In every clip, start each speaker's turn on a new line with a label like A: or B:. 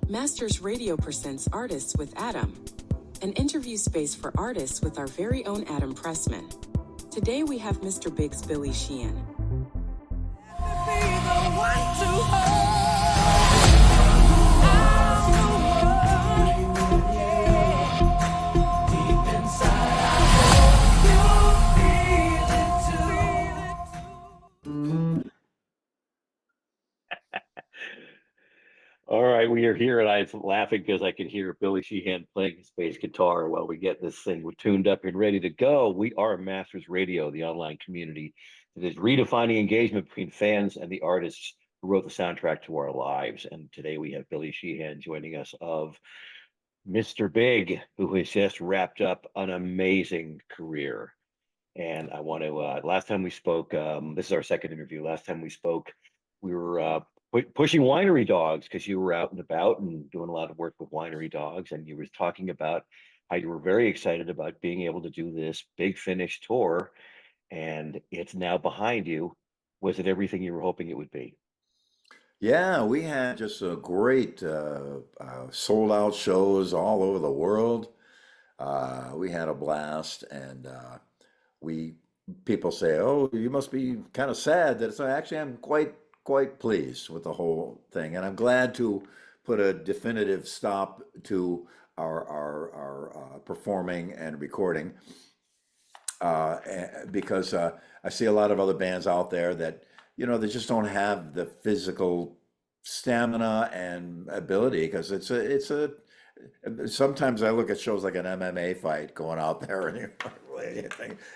A: Masters Radio presents Artists with Adam, an interview space for artists with our very own Adam Pressman. Today we have MR.BIG's Billy Sheehan.
B: All right, we are here, and I'm laughing because I can hear Billy Sheehan playing his bass guitar while we get this thing tuned up and ready to go. We are Masters Radio, the online community that is redefining engagement between fans and the artists who wrote the soundtrack to our lives. And today we have Billy Sheehan joining us of MR.BIG, who has just wrapped up an amazing career. And I want to, last time we spoke, this is our second interview. Last time we spoke, we were pushing winery dogs because you were out and about and doing a lot of work with winery dogs, and you were talking about how you were very excited about being able to do this Big Finish tour, and it's now behind you. Was it everything you were hoping it would be?
C: Yeah, we had just a great sold out shows all over the world. We had a blast, and people say, "Oh, you must be kind of sad that it's actually." I'm quite pleased with the whole thing, and I'm glad to put a definitive stop to our performing and recording because I see a lot of other bands out there that they just don't have the physical stamina and ability, because it's a sometimes I look at shows like an MMA fight going out there, and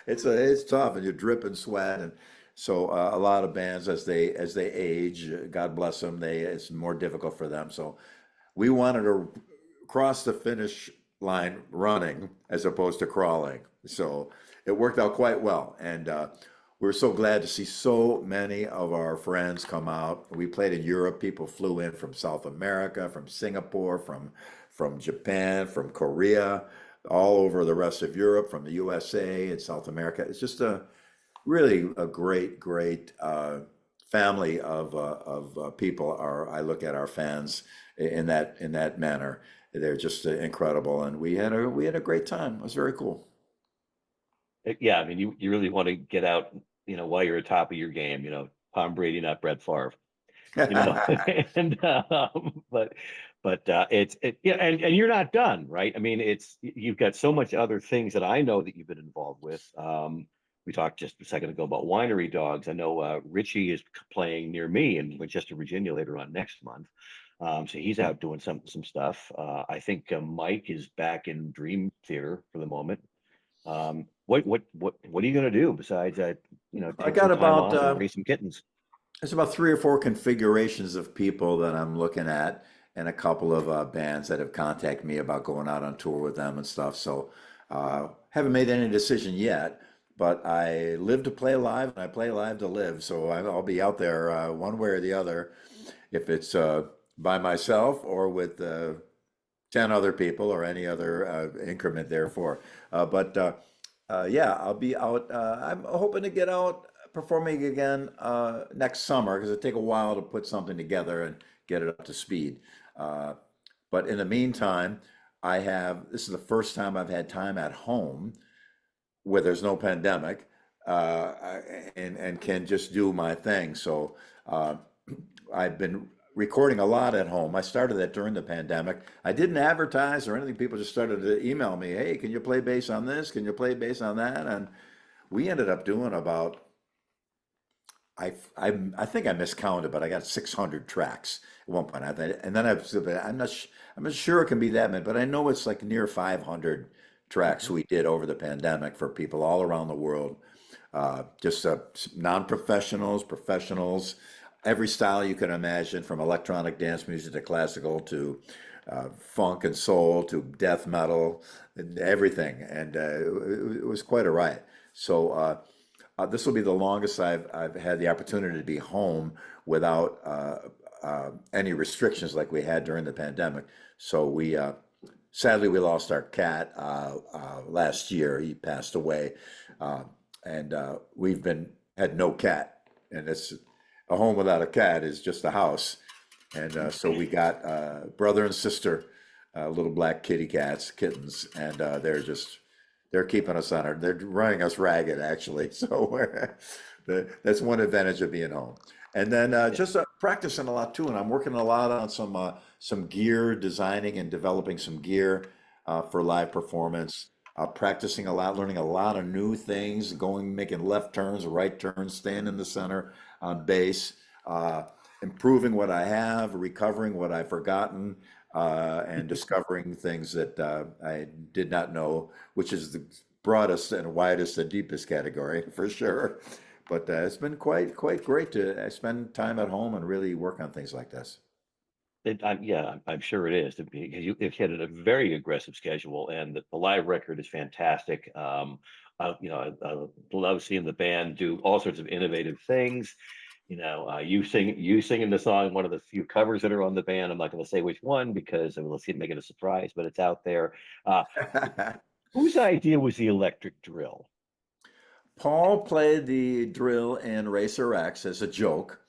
C: it's tough, and you drip and sweat. And so a lot of bands, as they age, God bless them, it's more difficult for them. So we wanted to cross the finish line running as opposed to crawling. So it worked out quite well, and we're so glad to see so many of our friends come out. We played in Europe. People flew in from South America, from Singapore, from Japan, from Korea, all over the rest of Europe, from the USA and South America. It's just really a great family of people. I look at our fans in that manner. They're just incredible, and we had a great time. It was very cool.
B: Yeah, I mean, you really want to get out, while you're at top of your game. Tom Brady, not Brett Favre. And but it's and you're not done, right? I mean, you've got so much other things that I know that you've been involved with. We talked just a second ago about winery dogs. I know Richie is playing near me in Winchester, Virginia later on next month. So he's out doing some stuff. I think Mike is back in Dream Theater for the moment. What are you going to do besides that?
C: I got about
B: raise some kittens.
C: There's about 3 or 4 configurations of people that I'm looking at, and a couple of bands that have contacted me about going out on tour with them and stuff. So haven't made any decision yet, but I live to play live, and I play live to live. So I'll be out there one way or the other, if it's by myself or with 10 other people or any other increment therefore. Yeah, I'll be out. I'm hoping to get out performing again next summer, because it'll take a while to put something together and get it up to speed. But in the meantime, this is the first time I've had time at home where there's no pandemic, and can just do my thing. So I've been recording a lot at home. I started that during the pandemic. I didn't advertise or anything. People just started to email me, "Hey, can you play bass on this? Can you play bass on that?" And we ended up doing about, I think I miscounted, but I got 600 tracks at one point. And then I'm not sure it can be that many, but I know it's like near 500 tracks we did over the pandemic for people all around the world. Just non-professionals, professionals, every style you can imagine, from electronic dance music to classical to funk and soul to death metal, and everything. And it was quite a riot. So this will be the longest I've had the opportunity to be home without any restrictions like we had during the pandemic. So sadly we lost our cat last year. He passed away, and we've had no cat, and it's a home without a cat is just a house. And so we got brother and sister, little black kittens, and they're keeping us on they're running us ragged actually. So that's one advantage of being home. And then just practicing a lot too, and I'm working a lot on some gear designing and developing some gear for live performance. Practicing a lot, learning a lot of new things, making left turns, right turns, staying in the center on bass, improving what I have, recovering what I've forgotten, and discovering things that I did not know, which is the broadest and widest and deepest category for sure. But it's been quite great to spend time at home and really work on things like this.
B: I'm sure it is because you've had a very aggressive schedule, and the live record is fantastic. I love seeing the band do all sorts of innovative things. You singing the song, one of the few covers that are on the band. I'm not going to say which one because let's make it a surprise, but it's out there. Whose idea was the electric drill?
C: Paul played the drill in Racer X as a joke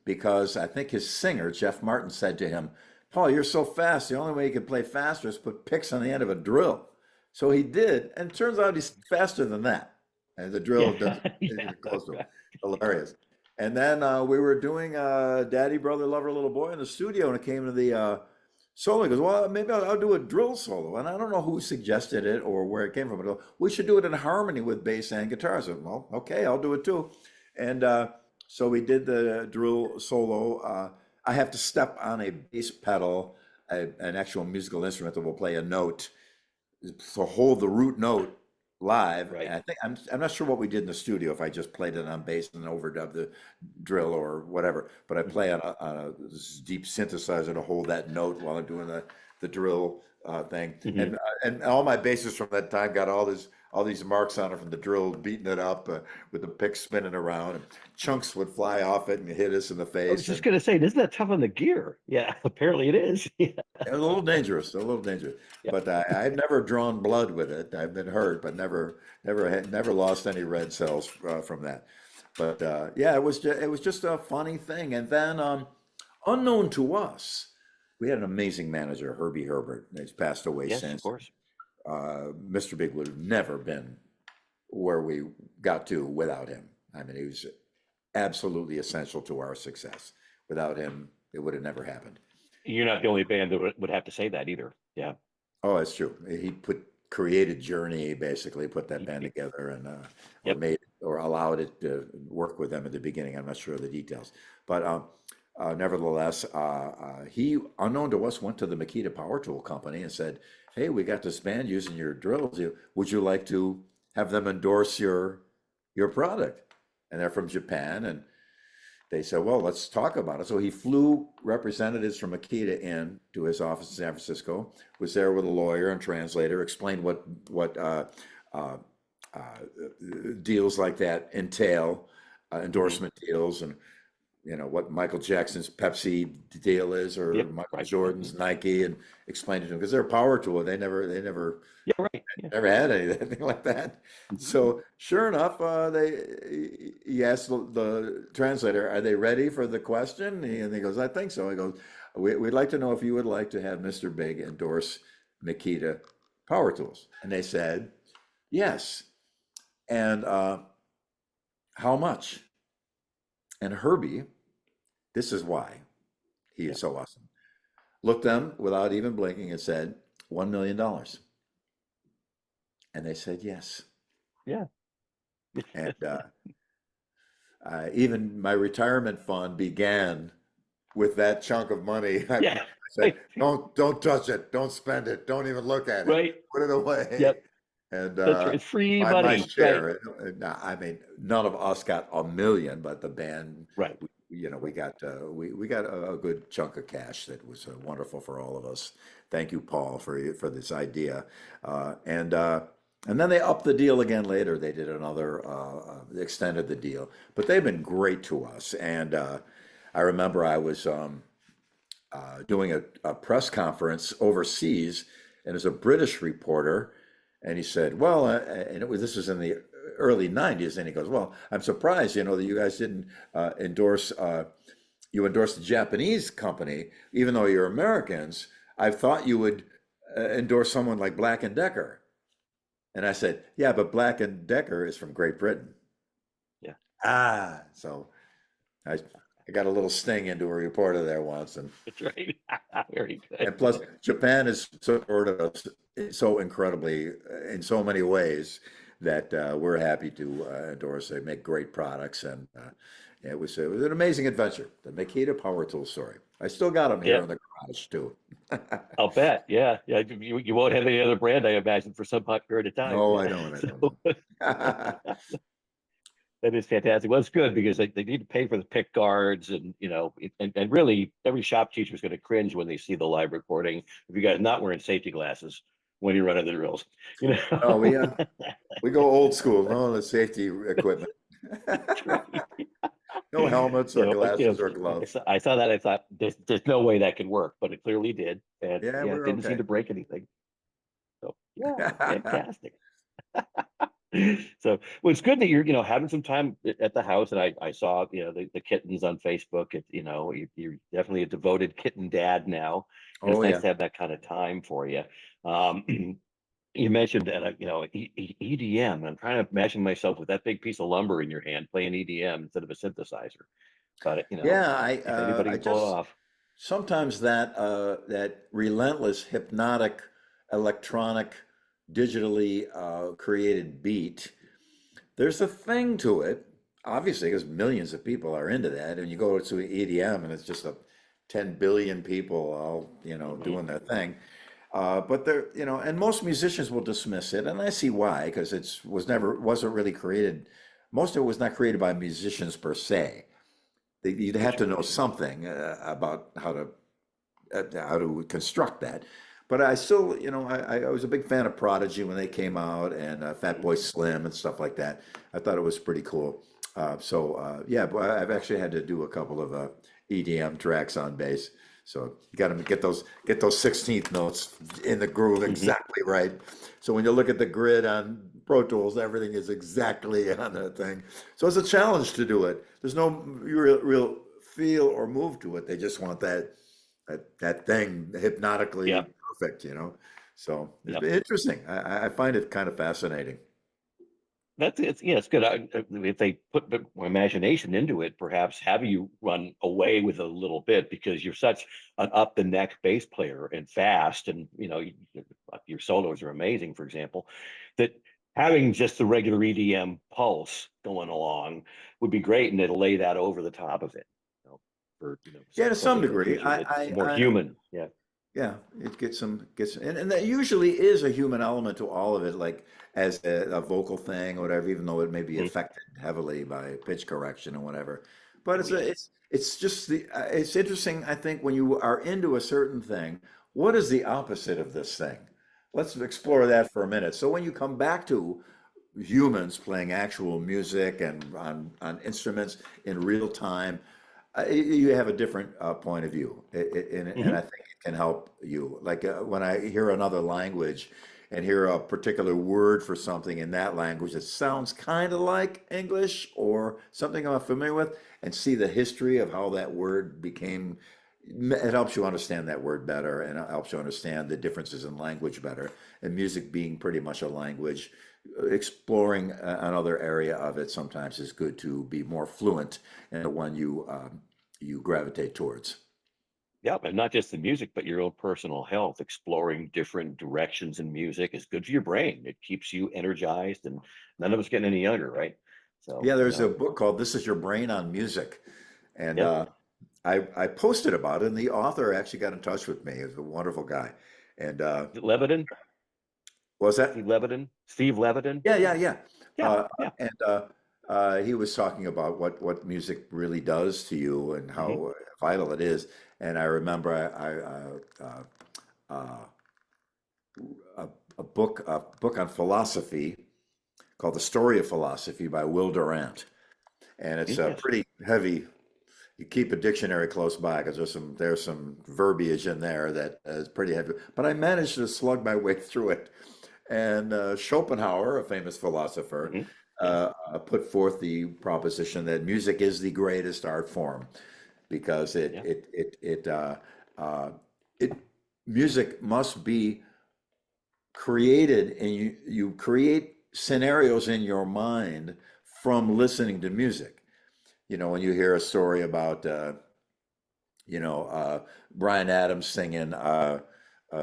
C: because I think his singer, Jeff Martin, said to him, "Paul, you're so fast. The only way you can play faster is put picks on the end of a drill." So he did, and it turns out he's faster than that. And the drill doesn't even close to him. Hilarious. And then we were doing Daddy, Brother, Lover, Little Boy in the studio, and it came to the solo. He goes, "Well, maybe I'll do a drill solo." And I don't know who suggested it or where it came from. But we should do it in harmony with bass and guitar. I said, "Well, okay, I'll do it too." And so we did the drill solo. I have to step on a bass pedal, an actual musical instrument that will play a note, to hold the root note live.
B: Right.
C: And I think I'm not sure what we did in the studio, if I just played it on bass and overdubbed the drill or whatever. But I play on a deep synthesizer to hold that note while I'm doing the drill thing.
B: Mhm.
C: And all my basses from that time got all these marks on it from the drill, beating it up with the pick spinning around, and chunks would fly off it and hit us in the face.
B: I was just going to say, isn't that tough on the gear? Yeah, apparently it is. Yeah.
C: A little dangerous, a little dangerous.
B: Yeah.
C: But I've never drawn blood with it. I've been hurt, but never lost any red cells from that. But it was just a funny thing. And then unknown to us, we had an amazing manager, Herbie Herbert. He's passed away
B: Yes,
C: since.
B: of course.
C: Mr. Big would have never been where we got to without him. I mean, he was absolutely essential to our success. Without him, it would have never happened.
B: You're not the only band that would have to say that either. Yeah.
C: Oh, that's true. He created Journey, basically put that band together, and or allowed it to work with them at the beginning. I'm not sure of the details, but nevertheless, he, unknown to us, went to the Makita Power Tool Company and said, "Hey, we got this band using your drills. Would you like to have them endorse your product?" And they're from Japan, and they said, "Well, let's talk about it." So he flew representatives from Makita in to his office in San Francisco, was there with a lawyer and translator, explained what deals like that entail, endorsement deals, and what Michael Jackson's Pepsi deal is, or Michael Jordan's Nike, and explained it to them because they're a power tool. They never never had anything like that. So sure enough, he asked the translator, "Are they ready for the question?" And he goes, "I think so." He goes, We'd like to know if you would like to have Mr. Big endorse Makita Power Tools." And they said, "Yes." And how much? And Herbie, this is why he is so awesome, looked them without even blinking and said, $1 million. And they said yes.
B: Yeah.
C: And even my retirement fund began with that chunk of money. I said, don't touch it, don't spend it, don't even look at it.
B: Right.
C: Put it away.
B: Yep.
C: And
B: It's free money.
C: my share. I mean, none of us got $1 million, but the band,
B: Right.
C: we got a good chunk of cash that was wonderful for all of us. Thank you, Paul, for this idea. And then they upped the deal again later. They did another, extended the deal, but they've been great to us. And I remember I was doing a press conference overseas, and there's a British reporter, and he said, "Well," and this was in the early '90s, and he goes, "Well, I'm surprised, that you guys didn't endorse, you endorsed a Japanese company, even though you're Americans, I thought you would endorse someone like Black and Decker. And I said, yeah, but Black and Decker is from Great Britain.
B: Yeah.
C: So I got a little sting into a reporter there once, and
B: That's right. Very good.
C: and plus Japan has supported us so incredibly in so many ways that we're happy to endorse. They make great products, and it was an amazing adventure. The Makita power tool story. I still got them here
B: Yeah.
C: in the garage too.
B: I'll bet. Yeah. Yeah. You won't have any other brand, I imagine, for some period of time.
C: No, I don't.
B: That is fantastic. Well, it's good because they need to pay for the pick guards, and and really every shop teacher is going to cringe when they see the live recording if you guys not wearing safety glasses when you're running the drills.
C: Oh, we go old school. No, the safety equipment. No helmets or glasses or gloves.
B: I saw that. I thought there's no way that could work, but it clearly did, and
C: Yeah,
B: it
C: we're
B: didn't
C: okay.
B: seem to break anything. So yeah, fantastic. So well, it's good that you're having some time at the house, and I saw the kittens on Facebook. You're definitely a devoted kitten dad now. And
C: Oh,
B: it's nice
C: yeah.
B: to have that kind of time for you. You mentioned that EDM. I'm trying to imagine myself with that big piece of lumber in your hand playing EDM instead of a synthesizer. But
C: Yeah,
B: if anybody
C: I
B: can pull it
C: just
B: off.
C: sometimes that relentless hypnotic electronic digitally created beat, there's a thing to it, obviously, because millions of people are into that, and you go to EDM and it's just 10 billion people all
B: Mhm.
C: doing their thing. But they're, and most musicians will dismiss it, and I see why, because wasn't really created. Most of it was not created by musicians per se. You'd have
B: That's
C: to know
B: right.
C: something about how to construct that. But I still, I was a big fan of Prodigy when they came out, and Fatboy Slim and stuff like that. I thought it was pretty cool. Yeah, but I've actually had to do a couple of EDM tracks on bass. So you got to get those 16th notes in the groove
B: Mhm.
C: exactly right. So when you look at the grid on Pro Tools, everything is exactly on that thing. So it's a challenge to do it. There's no real feel or move to it. They just want that thing hypnotically
B: Yep.
C: perfect. So it's
B: Yep.
C: been interesting. I find it kind of fascinating.
B: It's good. If they put the imagination into it, perhaps have you run away with a little bit because you're such an up the neck bass player and fast, and your solos are amazing, for example, that having just the regular EDM pulse going along would be great, and it'll lay that over the top of it, for
C: Yeah, to some
B: something that
C: degree.
B: gives you the more human. Yeah.
C: Yeah, it and that usually is a human element to all of it, like as a vocal thing or whatever, even though it may be
B: Mhm.
C: affected heavily by pitch correction or whatever. But
B: Oh yeah.
C: it's just it's interesting, I think, when you are into a certain thing, what is the opposite of this thing? Let's explore that for a minute. So when you come back to humans playing actual music and on instruments in real time, you have a different point of view, and
B: Hmm.
C: I think it can help you. Like when I hear another language and hear a particular word for something in that language that sounds kind of like English or something I'm familiar with, and see the history of how that word became, it helps you understand that word better, and it helps you understand the differences in language better. And music being pretty much a language, exploring another area of it sometimes is good to be more fluent in the one you gravitate towards.
B: Yeah, and not just the music, but your own personal health. Exploring different directions in music is good for your brain. It keeps you energized, and none of us getting any younger, right? So,
C: Yeah, there's a book called "This Is Your Brain on Music," and
B: yeah.
C: I posted about it, and the author actually got in touch with me. He's a wonderful guy, and
B: Is it Levitin?
C: what was
B: Steve
C: that?
B: Levitin? Steve Levitin?
C: Yeah.
B: Yeah,
C: Uh,
B: yeah.
C: and he was talking about what music really does to you and
B: Hmm.
C: how vital it is. And I remember a, a book on philosophy called "The Story of Philosophy" by Will Durant, and it's
B: Interesting.
C: pretty heavy. You keep a dictionary close by because there's some verbiage in there that is pretty heavy. But I managed to slug my way through it. And Schopenhauer, a famous philosopher,
B: Hmm. Yes.
C: put forth the proposition that music is the greatest art form. because
B: Yeah.
C: it music must be created, and you create scenarios in your mind from listening to music. You know, when you hear a story about Brian Adams singing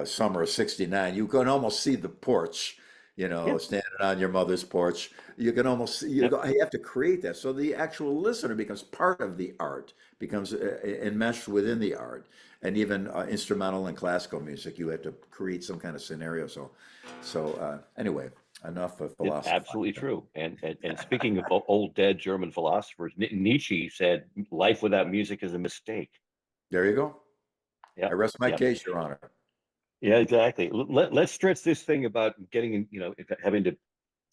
C: Summer of '69, you can almost see the porch,
B: Yeah.
C: standing on your mother's porch. You can almost see,
B: Yep.
C: you have to create that. So the actual listener becomes part of the art, becomes enmeshed within the art. And even instrumental and classical music, you have to create some kind of scenario. So anyway, enough of
B: It's
C: philosophy.
B: absolutely true. And speaking of old dead German philosophers, Nietzsche said, "Life without music is a mistake."
C: There you go. I
B: Yep.
C: rest my
B: Yep.
C: case, Your Honor.
B: Yeah, exactly. Let's stretch this thing about getting, having to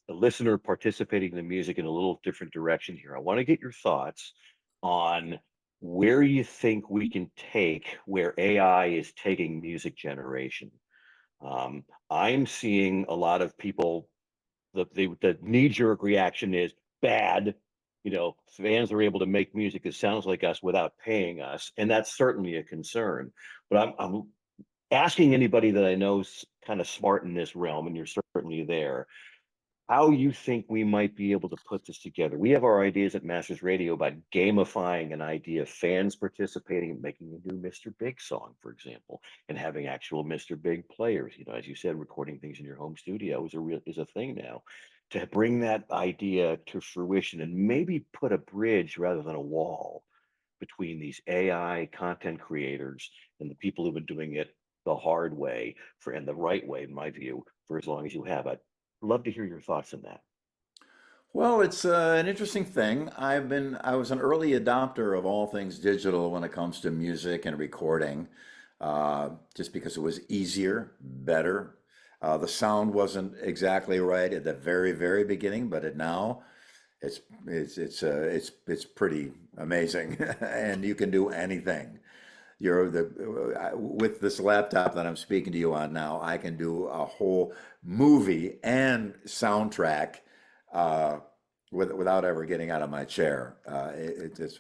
B: the listener participating in the music in a little different direction here. I want to get your thoughts on where you think we can take where AI is taking music generation. I'm seeing a lot of people, the knee-jerk reaction is bad. Fans are able to make music that sounds like us without paying us, and that's certainly a concern. But I'm asking anybody that I know is kind of smart in this realm, and you're certainly there, how you think we might be able to put this together. We have our ideas at Masters Radio about gamifying an idea, fans participating in making a new Mr. Big song, for example, and having actual Mr. Big players. As you said, recording things in your home studio is a thing now. To bring that idea to fruition and maybe put a bridge rather than a wall between these AI content creators and the people who've been doing it the hard way and the right way, in my view, for as long as you have. I'd love to hear your thoughts on that.
C: Well, it's an interesting thing. I was an early adopter of all things digital when it comes to music and recording, just because it was easier, better. The sound wasn't exactly right at the very, very beginning, but now it's pretty amazing, and you can do anything. With this laptop that I'm speaking to you on now, I can do a whole movie and soundtrack without ever getting out of my chair.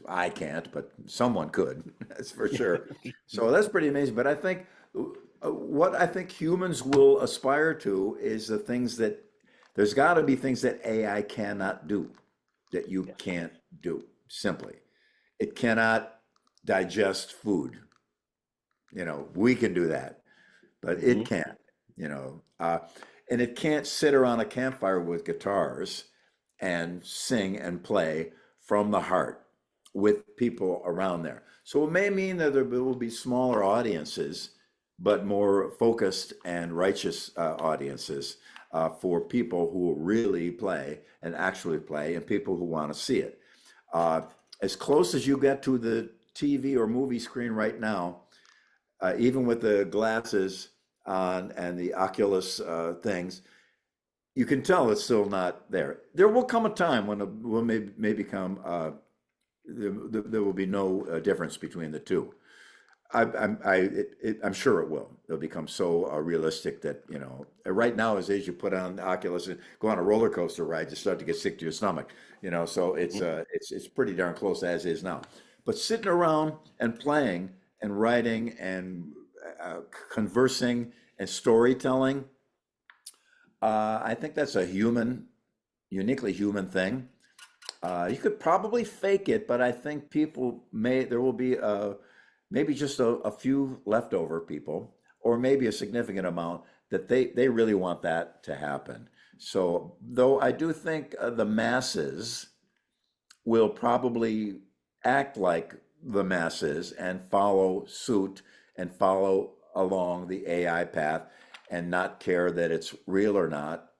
C: I can't, but someone could, that's for sure. So that's pretty amazing. But I think what I think humans will aspire to is there's got to be things that AI cannot do, that you
B: Yes.
C: can't do simply. It cannot digest food. We can do that, but it can't, and it can't sit around a campfire with guitars and sing and play from the heart with people around there. So it may mean that there will be smaller audiences, but more focused and righteous audiences for people who will really play and actually play, and people who want to see it. As close as you get to the TV or movie screen right now, even with the glasses on and the Oculus things, you can tell it's still not there. There will come a time when it will may become there will be no difference between the two. I'm sure it will. It'll become so realistic that right now, as you put on the Oculus and go on a roller coaster ride, you start to get sick to your stomach. So it's pretty darn close as is now. But sitting around and playing and writing and conversing and storytelling, I think that's a uniquely human thing. You could probably fake it, but I think there will be maybe just a few leftover people, or maybe a significant amount that they really want that to happen. So, though I do think the masses will probably act like the masses and follow suit and follow along the AI path and not care that it's real or not,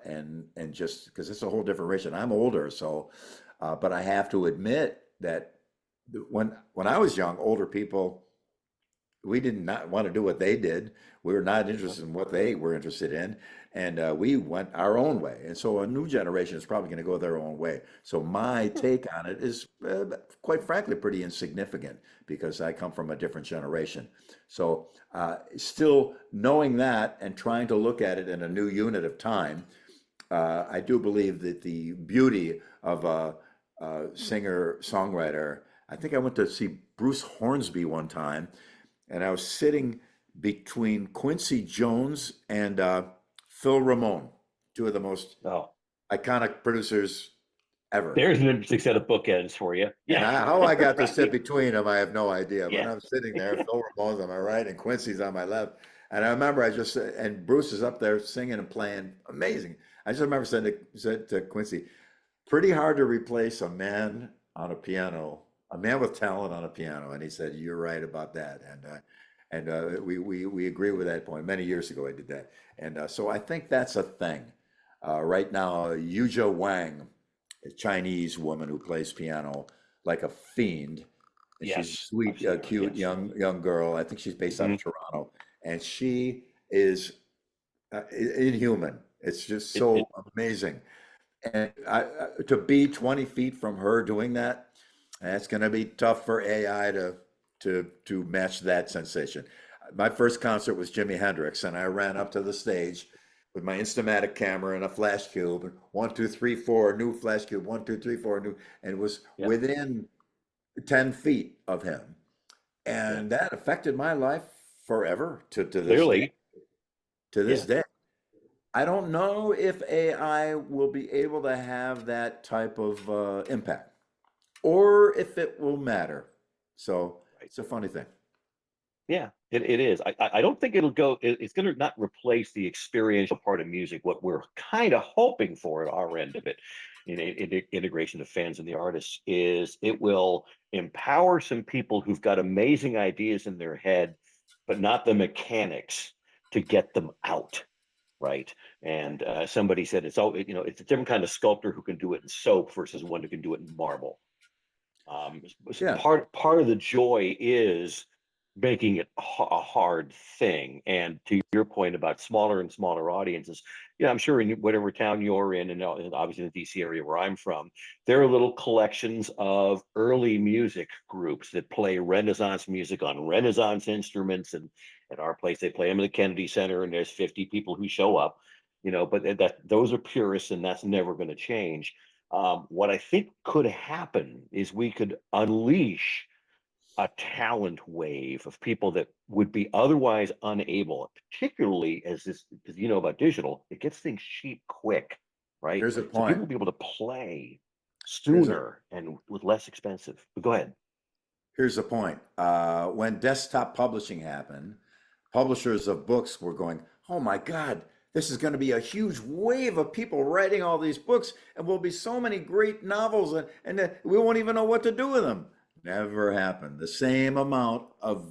C: and just because it's a whole different race. And I'm older, so but I have to admit that when I was young, older people, we did not want to do what they did. We were not interested in what they were interested in, and we went our own way. And so a new generation is probably going to go their own way. So my take on it is, quite frankly, pretty insignificant because I come from a different generation. So still knowing that and trying to look at it in a new unit of time, I do believe that the beauty of a singer-songwriter I think I went to see Bruce Hornsby one time, and I was sitting between Quincy Jones and Phil Ramone, two of the most
B: Oh,
C: iconic producers ever.
B: there's an interesting set of bookends for you.
C: And
B: Yeah.
C: how I got to
B: Right.
C: sit between them, I have no idea. But
B: Yeah.
C: I'm sitting there, Phil Ramone's on my right and Quincy's on my left. And I remember and Bruce is up there singing and playing amazing. I just remember said to Quincy, pretty hard to replace a man on a piano, a man with talent on a piano. And he said, you're right about that. And we agree with that point. Many years ago, I did that. And so I think that's a thing. Right now, Yuja Wang, a Chinese woman who plays piano like a fiend. And
B: Yes,
C: she's sweet,
B: I've seen her,
C: cute,
B: yes.
C: young girl. I think she's based out of Toronto, and she is inhuman. It's just so amazing. And to be 20 feet from her doing that, that's going to be tough for AI to match that sensation. My first concert was Jimi Hendrix, and I ran up to the stage with my Instamatic camera and a flash cube, and 1, 2, 3, 4, new flash cube, 1, 2, 3, 4, new, and it was within 10 feet of him. And that affected my life forever to this
B: Clearly.
C: day. To this day. I don't know if AI will be able to have that type of impact or if it will matter. So it's a funny thing.
B: Yeah, it is. I don't think it'll go, it's going to not replace the experiential part of music. What we're kind of hoping for at our end of it, in integration of fans and the artists, is it will empower some people who've got amazing ideas in their head, but not the mechanics to get them out. Right. And somebody said it's a different kind of sculptor who can do it in soap versus one who can do it in marble. Part of the joy is making it a hard thing. And to your point about smaller and smaller audiences, I'm sure in whatever town you're in, and obviously in the DC area where I'm from, there are little collections of early music groups that play Renaissance music on Renaissance instruments. And at our place, they play them at the Kennedy Center, and there's 50 people who show up, but those are purists, and that's never going to change. What I think could happen is we could unleash a talent wave of people that would be otherwise unable, particularly as this, because about digital, it gets things cheap quick, right?
C: Here's a
B: So
C: point.
B: people will be able to play sooner and with less expensive. But go ahead.
C: Here's the point. When desktop publishing happened, publishers of books were going, oh my God, this is going to be a huge wave of people writing all these books, and will be so many great novels, and we won't even know what to do with them. Never happened. The same amount of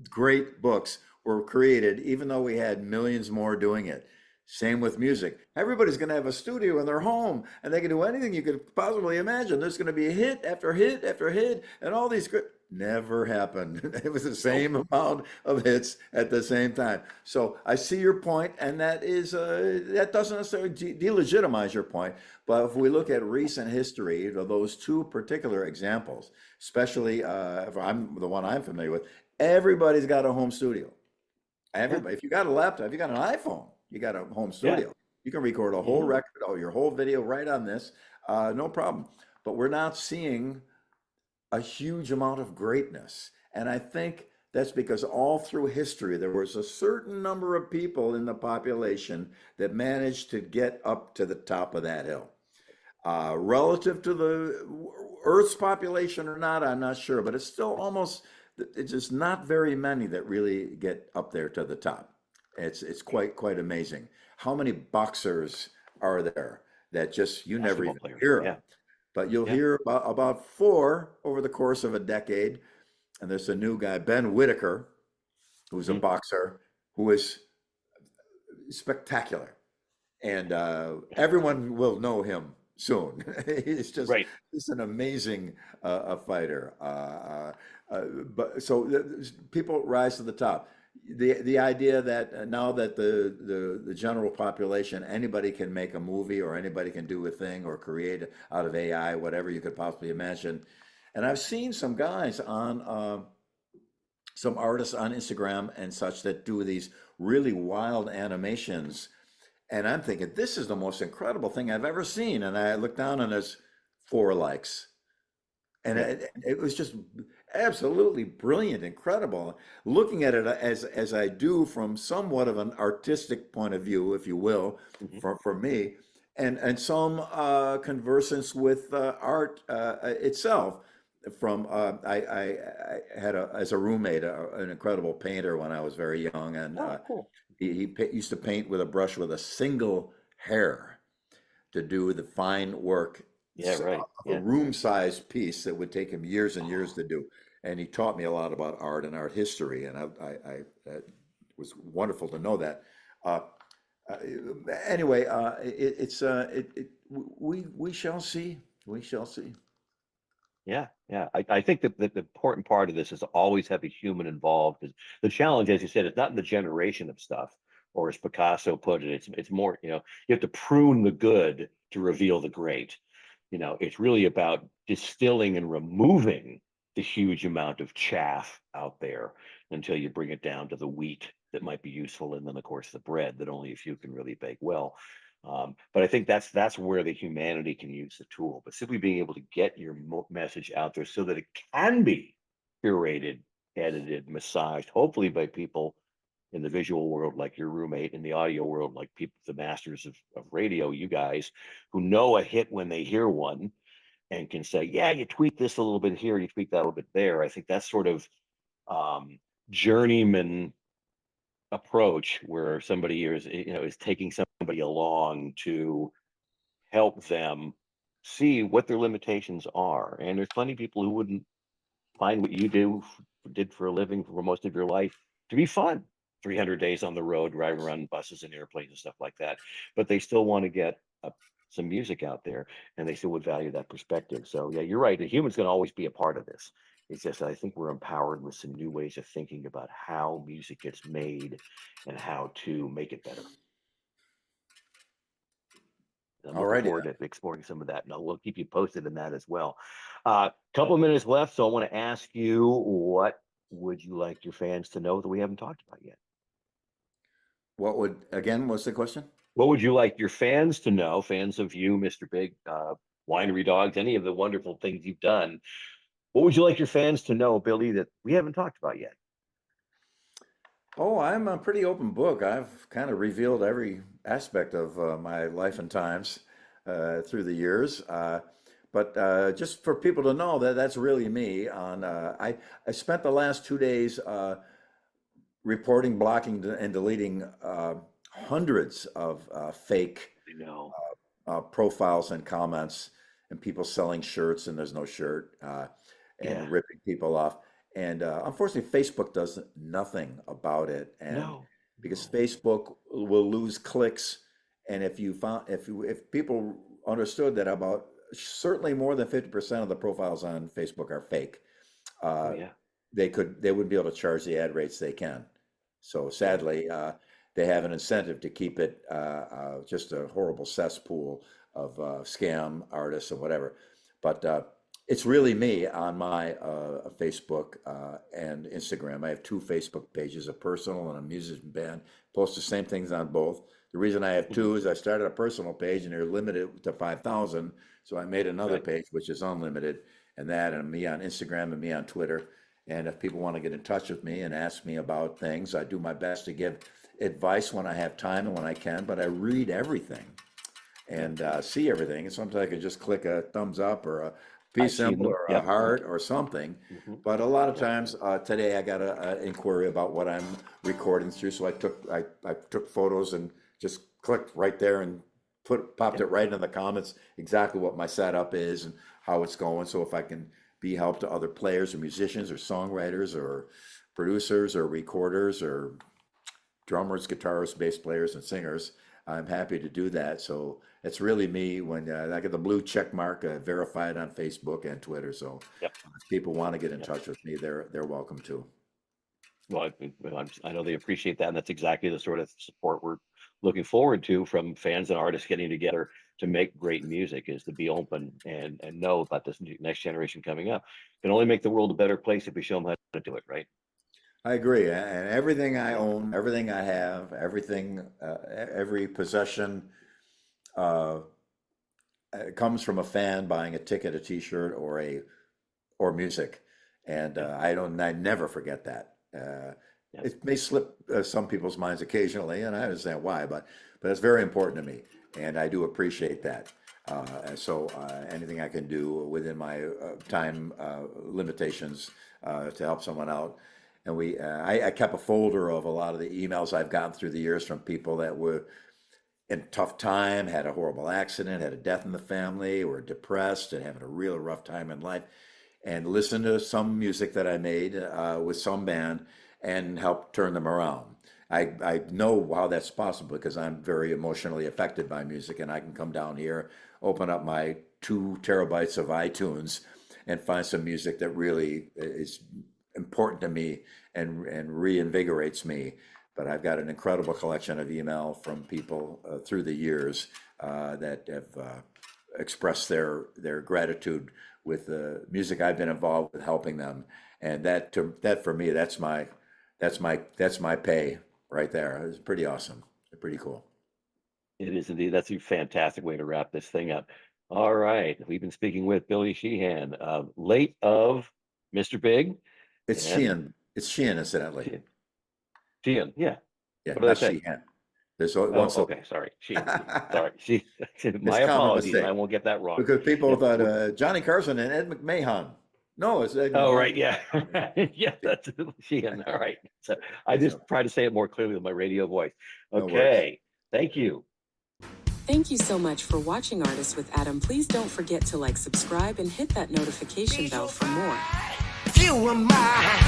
C: great books were created, even though we had millions more doing it. Same with music. Everybody's going to have a studio in their home, and they can do anything you could possibly imagine. There's going to be a hit after hit after hit, and all these never happened. It was the same amount of hits at the same time. So I see your point, and that doesn't necessarily delegitimize your point. But if we look at recent history, those two particular examples, especially if I'm the one I'm familiar with, everybody's got a home studio. Everybody, if you got a laptop, if you got an iPhone, you got a home studio. You can record a whole record or your whole video right on this, no problem. But we're not seeing a huge amount of greatness. And I think that's because all through history, there was a certain number of people in the population that managed to get up to the top of that hill. Relative to the Earth's population or not, I'm not sure, but it's just not very many that really get up there to the top. It's quite amazing. How many boxers are there that just you never even hear of? But you'll hear about 4 over the course of a decade. And there's a new guy, Ben Whitaker, who's a boxer, who is spectacular. And everyone will know him soon. He's just he's an amazing fighter. But so people rise to the top. The idea that now that the general population, anybody can make a movie or anybody can do a thing or create out of AI, whatever you could possibly imagine. And I've seen some guys on, some artists on Instagram and such that do these really wild animations. And I'm thinking, this is the most incredible thing I've ever seen. And I look down and there's 4 likes. And
B: Yeah.
C: it was just absolutely brilliant, incredible. Looking at it as I do from somewhat of an artistic point of view, if you will,
B: Mhm.
C: for me, and some conversance with art itself. From I had as a roommate an incredible painter when I was very young, and
B: Oh, cool.
C: used to paint with a brush with a single hair to do the fine work
B: Yeah, right.
C: of a
B: Yeah.
C: room-sized piece that would take him years and years to do. And he taught me a lot about art and art history, and it was wonderful to know that. Uh, uh, anyway, we shall see. We shall see.
B: Yeah, yeah. I think that the important part of this is to always have a human involved. Because the challenge, as you said, it's not in the generation of stuff, or as Picasso put it, it's more, you have to prune the good to reveal the great. It's really about distilling and removing the huge amount of chaff out there until you bring it down to the wheat that might be useful, and then of course the bread that only a few can really bake well. But I think that's where the humanity can use the tool. But simply being able to get your message out there so that it can be curated, edited, massaged, hopefully by people in the visual world like your roommate, in the audio world like people, the masters of radio, you guys, who know a hit when they hear one and can say, yeah, you tweak this a little bit here, you tweak that a little bit there. I think that's sort of journeyman approach where somebody is taking somebody along to help them see what their limitations are. And there's plenty of people who wouldn't find what you did for a living for most of your life to be fun. 300 days on the road, driving around buses and airplanes and stuff like that. But they still want to get some music out there, and they still would value that perspective. So yeah, you're right. The human's going to always be a part of this. It's just I think we're empowered with some new ways of thinking about how music gets made and how to make it better. I'm
C: All
B: looking
C: righty
B: forward
C: then.
B: to exploring some of that, and we'll keep you posted in that as well. Couple of minutes left, so I want to ask you, what would you like your fans to know that we haven't talked about yet?
C: What's the question?
B: What would you like your fans to know, fans of you, Mr. Big, Winery Dogs, any of the wonderful things you've done? What would you like your fans to know, Billy, that we haven't talked about yet?
C: Oh, I'm a pretty open book. I've kind of revealed every aspect of my life and times through the years. But just for people to know that that's really me. I spent the last 2 days reporting, blocking, and deleting hundreds of fake
B: You know,
C: profiles and comments, and people selling shirts and there's no shirt,
B: yeah,
C: and ripping people off. And unfortunately, Facebook does nothing about it. And
B: no,
C: because
B: no,
C: Facebook will lose clicks, and if people understood that about certainly more than 50% of the profiles on Facebook are fake,
B: oh
C: uh,
B: yeah,
C: they wouldn't be able to charge the ad rates they can. So
B: yeah,
C: sadly, they have an incentive to keep it just a horrible cesspool of scam artists and whatever. But it's really me on my Facebook and Instagram. I have two Facebook pages, a personal and a musician band. Post the same things on both. The reason I have
B: mhm,
C: two is I started a personal page and they're limited to 5,000. So I made another
B: right,
C: page which is unlimited, and me on Instagram and me on Twitter. And if people want to get in touch with me and ask me about things, I do my best to give advice when I have time and when I can, but I read everything
B: yeah.
C: and see everything. And sometimes I can just click a thumbs up or a
B: I've
C: peace
B: seen
C: symbol
B: them.
C: or a
B: Yep.
C: heart or something.
B: Hmm.
C: But a lot of
B: Yep.
C: times today I got an inquiry about what I'm recording through. So I took photos and just clicked right there and popped
B: Yep.
C: it right into the comments exactly what my setup is and how it's going. So if I can be help to other players or musicians or songwriters or producers or recorders or drummers, guitarists, bass players, and singers, I'm happy to do that. So it's really me when I get the blue check mark verified on Facebook and Twitter. So
B: Yep.
C: if people want to get in
B: Yep.
C: touch with me, they're welcome to.
B: Well, I know they appreciate that, and that's exactly the sort of support we're looking forward to from fans and artists getting together to make great music. Is to be open and know about this next generation coming up. Can only make the world a better place if we show them how to do it, right?
C: I agree. And everything I
B: Yeah.
C: own, everything I have, every possession uh, comes from a fan buying a ticket, a T-shirt, or a or music. And I never forget that.
B: Yeah.
C: It may slip some people's minds occasionally, and I understand why, but it's very important to me, and I do appreciate that. And so anything I can do within my time limitations to help someone out. And I kept a folder of a lot of the emails I've gotten through the years from people that were in tough time, had a horrible accident, had a death in the family, were depressed and having a real rough time in life, and listened to some music that I made with some band and helped turn them around. I know how that's possible because I'm very emotionally affected by music, and I can come down here, open up my 2 terabytes of iTunes, and find some music that really is important to me and reinvigorates me. But I've got an incredible collection of email from people through the years that have expressed their gratitude with the music I've been involved with helping them, and that for me, that's my pay right there. It's pretty awesome, pretty cool.
B: It is indeed. That's a fantastic way to wrap this thing up. All right, we've been speaking with Billy Sheehan, late of Mr. Big.
C: It's Sheehan. It's Sheehan, incidentally.
B: Sheehan, yeah.
C: Yeah,
B: what did I
C: not
B: say?
C: Sheehan. There's one.
B: Okay, sorry. Sheehan. Sorry. My
C: common
B: apologies.
C: mistake.
B: I won't get that wrong.
C: Because people thought Johnny Carson and Ed McMahon. No, it's Ed
B: Oh,
C: McMahon.
B: right. Yeah. Yeah, that's Sheehan. All right. So I just try to say it more clearly with my radio voice. Okay. Thank you.
A: Thank you so much for watching Artists with Adam. Please don't forget to like, subscribe, and hit that notification bell for more.
D: You are mine.